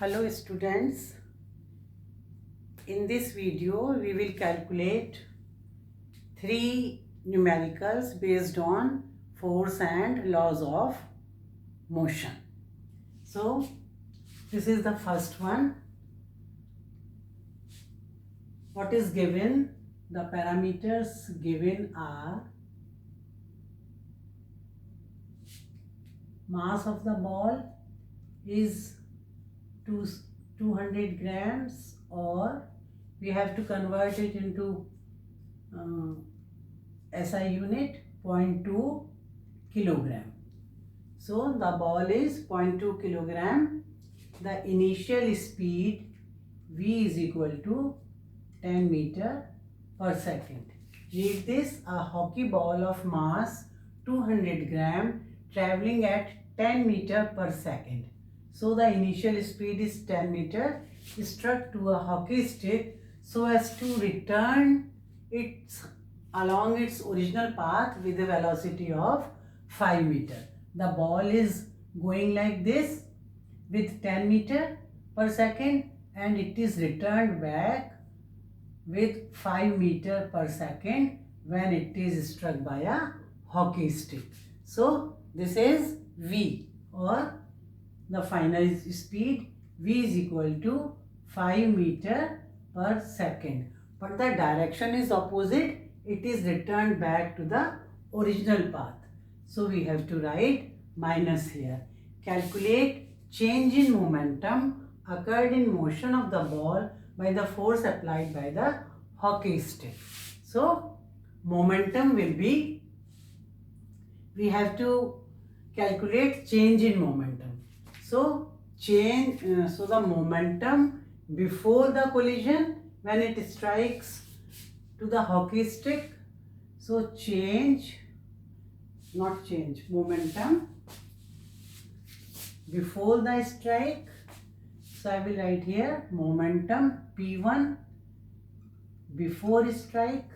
Hello students, in this video we will calculate three numericals based on force and laws of motion. So this is the first one. What is given? The parameters given are mass of the ball is 200 grams, or we have to convert it into SI unit 0.2 kilogram. So the ball is 0.2 kilogram. The initial speed V is equal to 10 meter per second. Read this: a hockey ball of mass 200 gram traveling at 10 meter per second. So the initial speed is 10 meter, struck to a hockey stick so as to return it along its original path with a velocity of 5 meter. The ball is going like this with 10 meter per second and it is returned back with 5 meter per second when it is struck by a hockey stick. So this is V, or the final speed V is equal to 5 meter per second. But the direction is opposite. It is returned back to the original path. So we have to write minus here. Calculate change in momentum occurred in motion of the ball by the force applied by the hockey stick. So momentum will be, we have to calculate change in momentum. So the momentum before the collision when it strikes to the hockey stick. So momentum before the strike. So I will write here momentum P1 before strike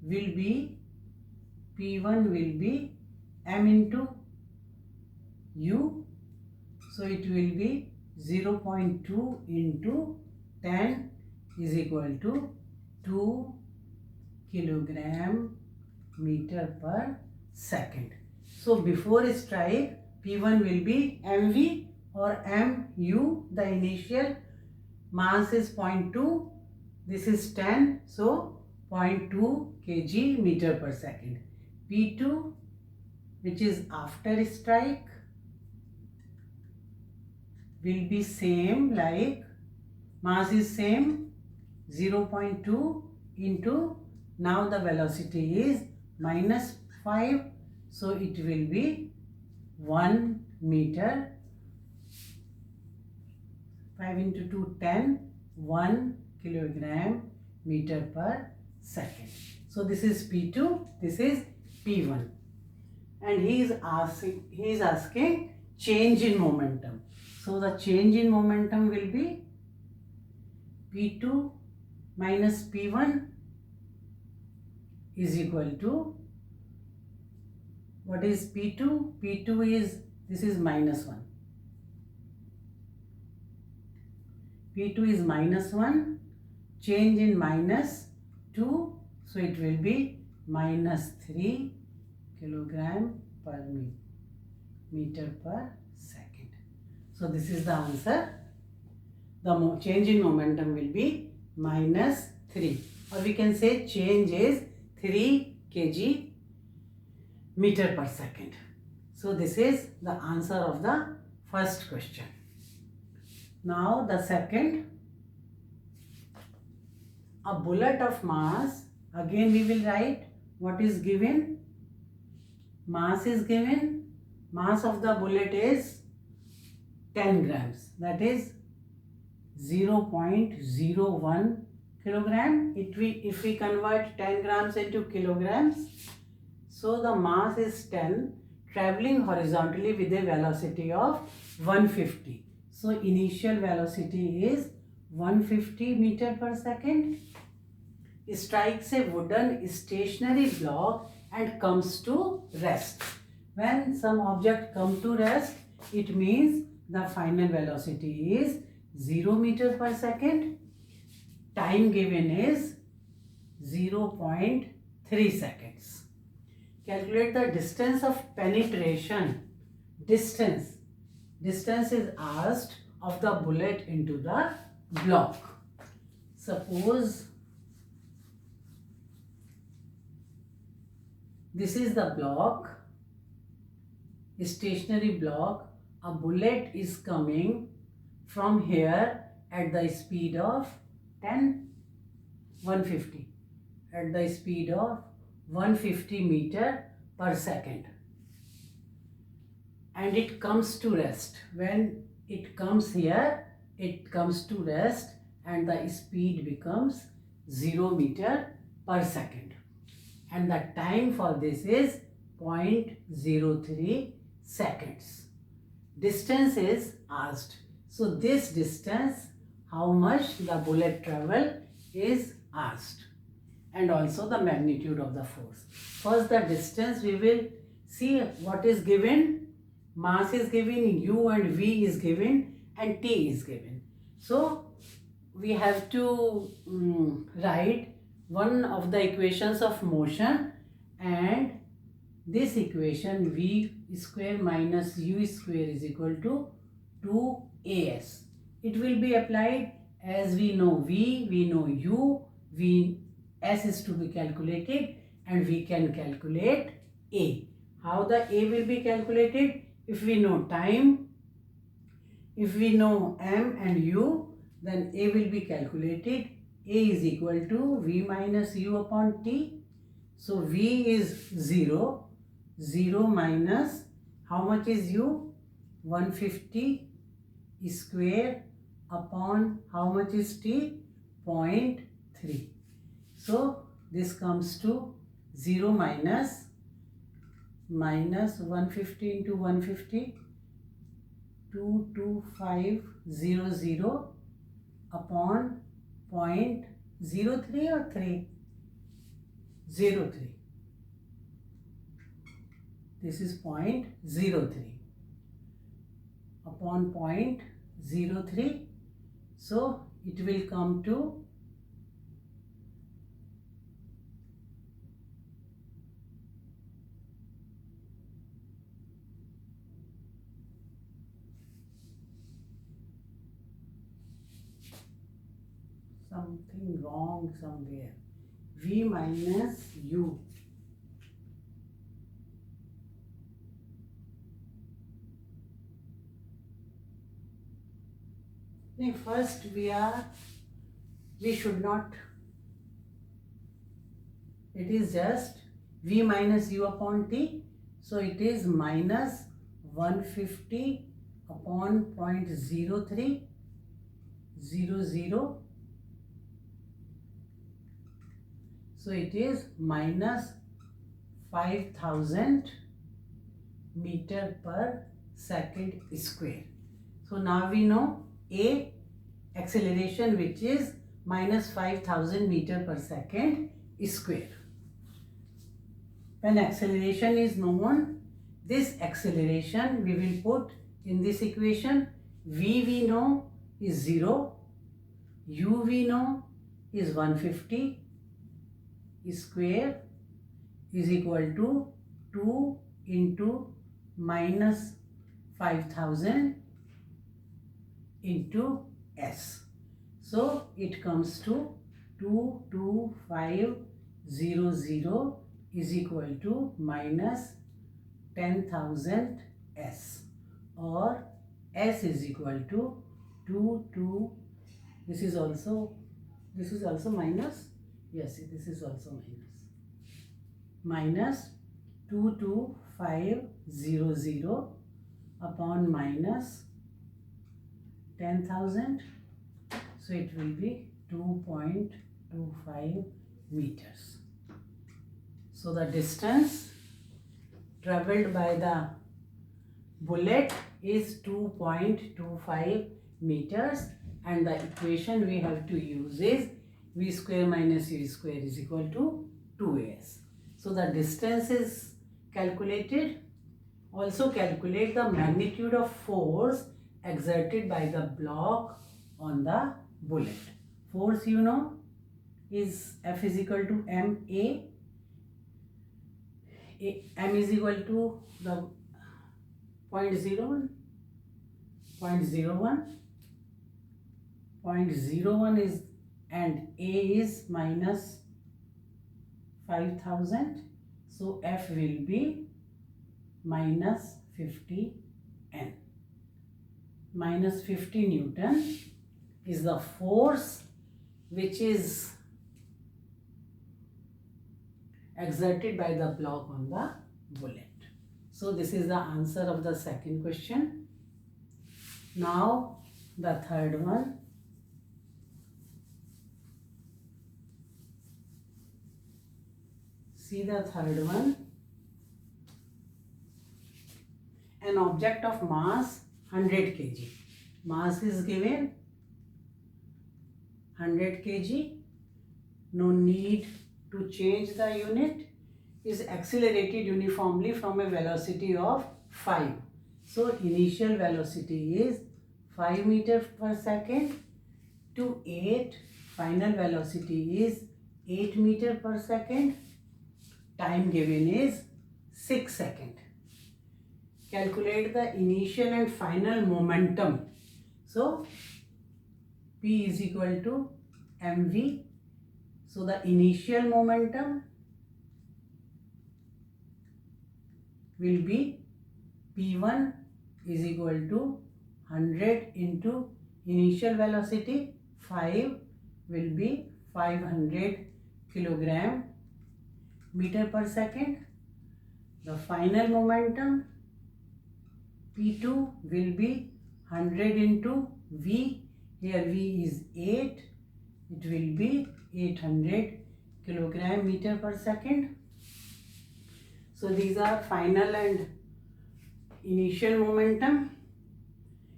will be, P1 will be m into U. So it will be 0.2 into 10 is equal to 2 kilogram meter per second. So before strike, P1 will be mv or mu. The initial mass is 0.2. This is 10. So 0.2 kg meter per second. P2, which is after strike, will be same, like mass is same, 0.2 into, now the velocity is minus 5, so it will be 1 meter, 5 into 2, 10, 1 kilogram meter per second. So this is P2, this is P1, and he is asking change in momentum. So the change in momentum will be P2 minus P1 is equal to, what is P2? P2 is, this is minus 1. P2 is minus 1, change in minus 2, so it will be minus 3 kilogram per meter per second. So this is the answer. The change in momentum will be minus 3, or we can say change is 3 kg meter per second. So this is the answer of the first question. Now the second, a bullet of mass. Again we will write what is given. Mass is given. Mass of the bullet is 10 grams. That is 0.01 kilogram. If we convert 10 grams into kilograms, so the mass is 10, traveling horizontally with a velocity of 150. So initial velocity is 150 meter per second. Strikes a wooden stationary block and comes to rest. When some object come to rest, it means the final velocity is 0 meter per second. Time given is 0.3 seconds. Calculate the distance of penetration. Distance is asked of the bullet into the block. Suppose this is the block, stationary block. A bullet is coming from here at the speed of 150, at the speed of 150 meter per second, and it comes to rest. When it comes here, it comes to rest and the speed becomes 0 meter per second, and the time for this is 0.03 seconds. Distance is asked. So this distance, how much the bullet travel, is asked, and also the magnitude of the force. First the distance we will see what is given. Mass is given, u and v is given, and t is given. So we have to write one of the equations of motion, and this equation v square minus u square is equal to 2as. It will be applied as we know v, we know u, s is to be calculated, and we can calculate a. How the a will be calculated? If we know time, if we know m and u, then a will be calculated. A is equal to v minus u upon t. So v is 0. 0 minus, how much is u? 150 square upon how much is t? 0.3. So this comes to 0 minus 150 into 150, 22500 upon 0.03 or 3? 03. This is 0.03 upon 0.03. So it will come to something wrong somewhere. V minus u. First we should not, it is just v minus u upon t. So it is minus 150 upon 0.0300. So it is minus 5000 meter per second square. So now we know a acceleration, which is minus 5000 meter per second square. When acceleration is known, this acceleration we will put in this equation. V we know is 0, u we know is 150 square is equal to 2 into minus 5000 into s. So it comes to 22500 is equal to minus 10,000 s, or s is equal to 22. This is also minus. Yes, this is also minus 22500 upon minus 10,000. So it will be 2.25 meters. So the distance traveled by the bullet is 2.25 meters, and the equation we have to use is v square minus u square is equal to 2as. So the distance is calculated. Also calculate the magnitude of force exerted by the block on the bullet. Force you know is F is equal to ma. M is equal to the 0.01. 0.01 is, and A is minus 5000. So F will be minus 50 N. Minus 50 Newton is the force which is exerted by the block on the bullet. So this is the answer of the second question. Now the third one. See the third one. An object of mass 100 kg. Mass is given 100 kg. No need to change the unit. Is accelerated uniformly from a velocity of 5. So initial velocity is 5 meters per second to 8. Final velocity is 8 meters per second. Time given is 6 seconds. Calculate the initial and final momentum. So P is equal to mv. So the initial momentum will be P1 is equal to 100 into initial velocity 5 will be 500 kilogram meter per second. The final momentum P2 will be 100 into V. Here V is 8. It will be 800 kilogram meter per second. So these are final and initial momentum.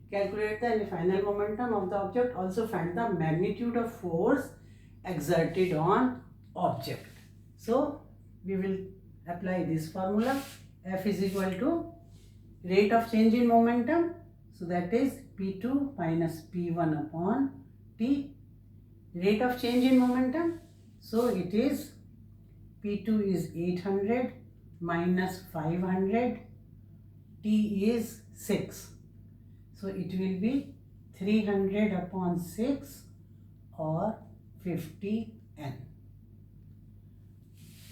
Calculate the final momentum of the object. Also find the magnitude of force exerted on object. So we will apply this formula. F is equal to rate of change in momentum. So that is P2 minus P1 upon T. Rate of change in momentum. So it is P2 is 800 minus 500. T is 6. So it will be 300 upon 6 or 50 N.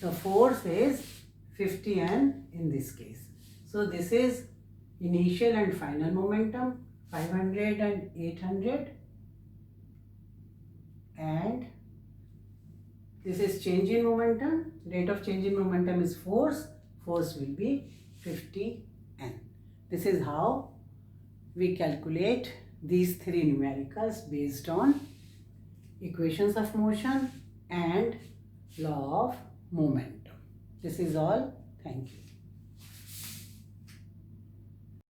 The force is 50 N in this case. So this is initial and final momentum 500 and 800, and this is change in momentum. Rate of change in momentum is force. Force will be 50 N. This is how we calculate these three numericals based on equations of motion and law of momentum. This is all. Thank you.